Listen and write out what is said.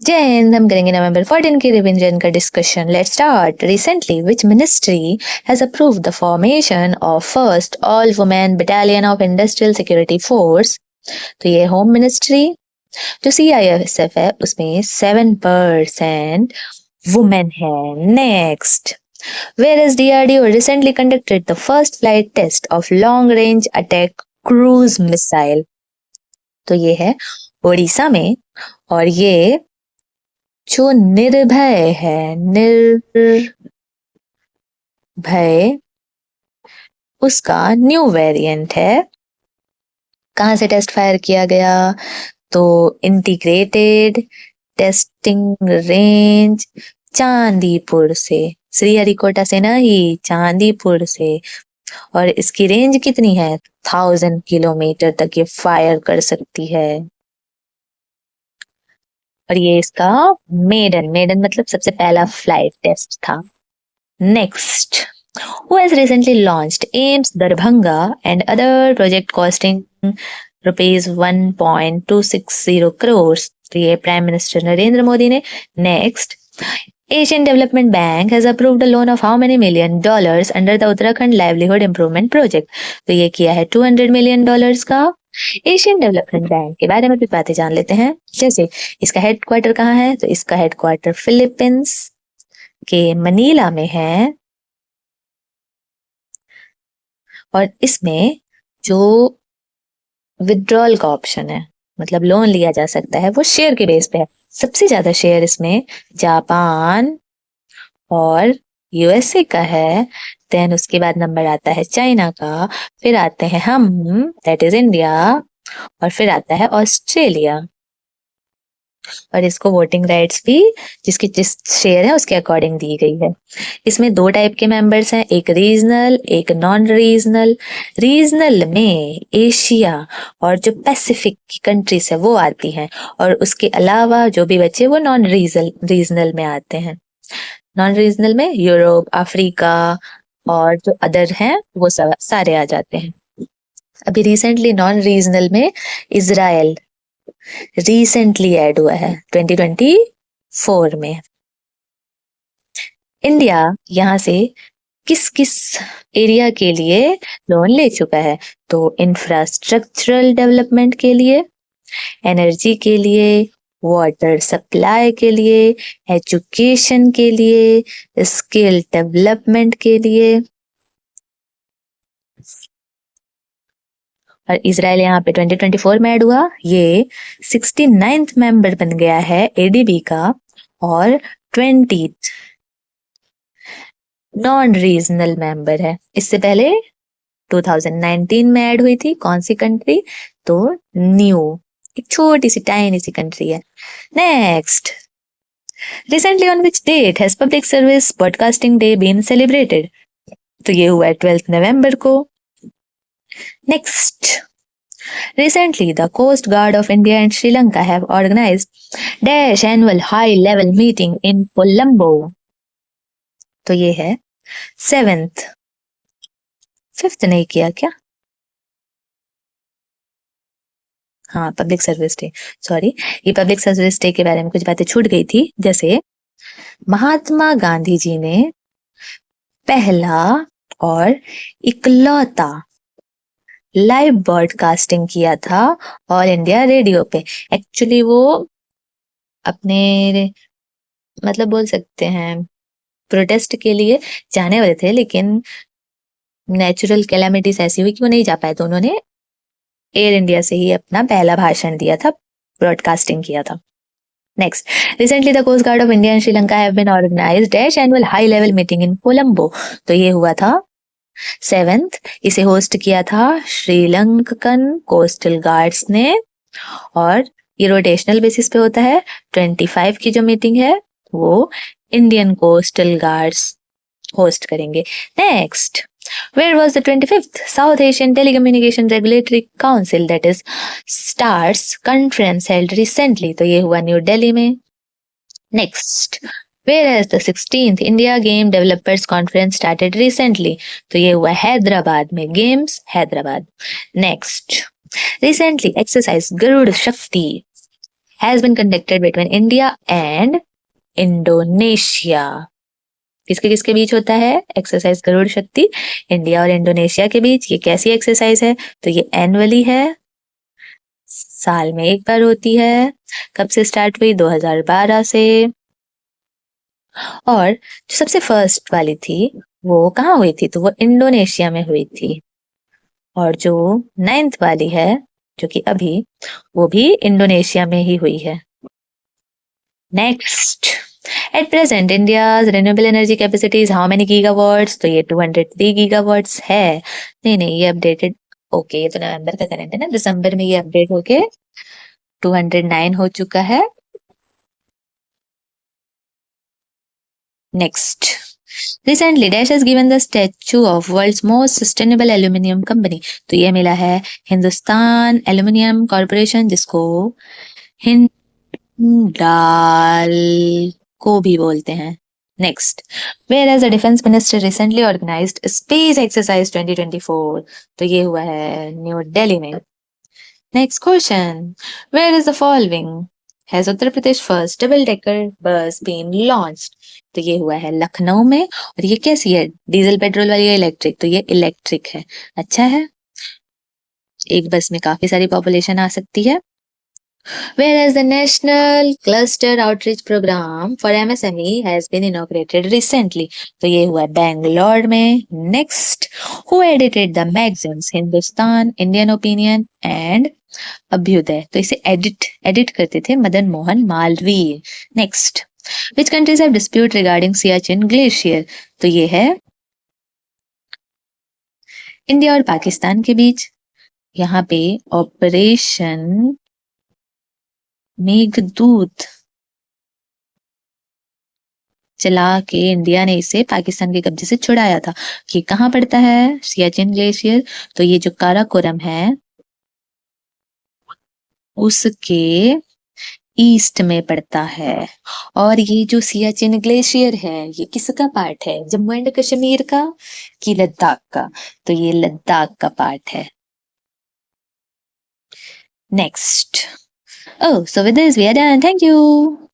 जय हिंद। हम करेंगे नवंबर 14 की रिवीजन का discussion. Let's start. Recently which ministry has approved the formation of first all women battalion of industrial security force? तो ये होम मिनिस्ट्री। जो CISF है उसमें 7% वुमेन है। Next, whereas DRDO recently conducted the first flight test of long range attack cruise missile? तो ये है उड़ीसा में, और ये जो निर्भय है, निर्भय, उसका न्यू वेरिएंट है। कहाँ से टेस्ट फायर किया गया? तो इंटीग्रेटेड टेस्टिंग रेंज चांदीपुर से, श्रीहरिकोटा से नहीं, चांदीपुर से। और इसकी रेंज कितनी है? 1000 किलोमीटर तक ये फायर कर सकती है। और ये इसका मेडन मतलब सबसे पहला फ्लाइट टेस्ट था। Next, who has recently launched AIMS Darbhanga and other project costing rupees 1.260 crores? तो ये प्राइम मिनिस्टर नरेंद्र मोदी ने। Next, Asian Development Bank has approved a loan of how many $million under the Uttarakhand Livelihood Improvement Project? तो ये किया है $200 million का। Asian development bank के बारे में भी बातें जान लेते हैं। जैसे इसका हेडक्वार्टर कहाँ है? तो इसका हेडक्वार्टर फिलीपींस के मनीला में है। और इसमें जो विड्रॉल का ऑप्शन है, मतलब लोन लिया जा सकता है, वो शेयर के बेस पे है। सबसे ज्यादा शेयर इसमें जापान और USA का है। देन उसके बाद नंबर आता है चाइना का, फिर आते हैं हम, दैट इज इंडिया, और फिर आता है ऑस्ट्रेलिया। और इसको वोटिंग राइट्स भी जिसकी जिस शेयर है उसके अकॉर्डिंग दी गई है। इसमें 2 टाइप के मेंबर्स हैं, एक रीजनल, एक नॉन रीजनल। रीजनल में एशिया और जो पैसिफिक की कंट्रीज है वो आती हैं, और उसके अलावा जो भी बचे वो नॉन रीजनल में आते हैं। नॉन रीजनल में यूरोप, अफ्रीका और जो अदर हैं वो सब सारे आ जाते हैं। अभी रिसेंटली नॉन रीजनल में इजराइल रिसेंटली ऐड हुआ है 2024 में। इंडिया यहाँ से किस किस एरिया के लिए लोन ले चुका है? तो इंफ्रास्ट्रक्चरल डेवलपमेंट के लिए, एनर्जी के लिए, वाटर सप्लाई के लिए, एजुकेशन के लिए, स्किल डेवलपमेंट के लिए। और इजराइल यहाँ पे 2024 में ऐड हुआ। ये 69th मेंबर बन गया है ADB का, और 20th नॉन रीजनल मेंबर है। इससे पहले 2019 में ऐड हुई थी। कौन सी कंट्री? तो न्यू, एक छोटी सी टाइनी सी कंट्री है। Next, recently on which date has public service broadcasting day been celebrated? तो ये हुआ है 12 नवंबर को। Next, recently the Coast Guard of India and Sri Lanka have organized dash annual high level meeting in Colombo. तो ये है 7th, 5th नहीं किया क्या? हाँ, पब्लिक सर्विस डे, सॉरी। ये पब्लिक सर्विस डे के बारे में कुछ बातें छूट गई थी। जैसे महात्मा गांधी जी ने पहला और इकलौता लाइव ब्रॉडकास्टिंग किया था ऑल इंडिया रेडियो पे। एक्चुअली वो अपने मतलब बोल सकते हैं प्रोटेस्ट के लिए जाने वाले थे, लेकिन नेचुरल कैलामिटीज ऐसी हुई कि वो नहीं जा पाए, तो उन्होंने एयर इंडिया से ही अपना पहला भाषण दिया था, ब्रॉडकास्टिंग किया था। Next, recently the coast guard of India and Sri Lanka have been organised dash annual high level meeting in Colombo. तो ये हुआ था 7th। इसे होस्ट किया था श्रीलंकन कोस्टल गार्ड्स ने, और ये रोटेशनल बेसिस पे होता है। 25 की जो मीटिंग है वो इंडियन कोस्टल गार्ड्स होस्ट करेंगे। Next, where was the 25th South Asian Telecommunication Regulatory Council, that is STARS conference held recently? तो ये हुआ न्यू दिल्ली में। Next, whereas the 16th India Game Developers Conference started recently? तो ये हुआ हैदराबाद में, games Hyderabad. Next, recently exercise Garuda Shakti has been conducted between India and Indonesia. किसके किसके बीच होता है एक्सरसाइज गरुड़ शक्ति? इंडिया और इंडोनेशिया के बीच। ये कैसी एक्सरसाइज है? तो ये एनुअली है, साल में एक बार होती है। कब से स्टार्ट हुई? 2012 से। और जो सबसे फर्स्ट वाली थी वो कहाँ हुई थी? तो वो इंडोनेशिया में हुई थी। और जो 9th वाली है जो कि अभी, वो भी इंडोनेशिया में ही हुई है। Next, at present India's renewable energy capacity is how many gigawatts? तो ये 203 गीगावाट्स है। नहीं, ये अपडेटेड, ओके, ये तो नवंबर का करंट है ना, दिसंबर में ये अपडेट होके 209 हो चुका है। Next, recently dash has given the statue of world's most sustainable aluminium company. तो ये मिला है हिंदुस्तान एल्यूमिनियम कॉर्पोरेशन, जिसको हिंडाल को भी बोलते हैं। Next, where as the defence minister recently organised space exercise 2024। तो ये हुआ है न्यू दिल्ली में। Next question, where is the following has Uttar Pradesh first double decker bus been launched? तो ये हुआ है लखनऊ में। और ये कैसी है, डीजल पेट्रोल वाली या इलेक्ट्रिक? तो ये इलेक्ट्रिक है। अच्छा है, एक बस में काफी सारी पॉपुलेशन आ सकती है। Whereas the National Cluster Outreach Program for MSME has been inaugurated recently. तो ये हुआ है बैंगलोर में। Next, who edited the magazines Hindustan, Indian opinion and Abhyudaya? तो इसे एडिट करते थे Madan Mohan Malviya. Next, which countries have dispute regarding Siachen Glacier? तो ये है इंडिया और पाकिस्तान के बीच। यहाँ पे ऑपरेशन मेघदूत चला के इंडिया ने इसे पाकिस्तान के कब्जे से छुड़ाया था। ये कहाँ पड़ता है सियाचिन ग्लेशियर? तो ये जो काराकोरम है उसके ईस्ट में पड़ता है। और ये जो सियाचिन ग्लेशियर है ये किसका पार्ट है, जम्मू एंड कश्मीर का कि लद्दाख का? तो ये लद्दाख का पार्ट है। Next, oh so with this we are done, thank you.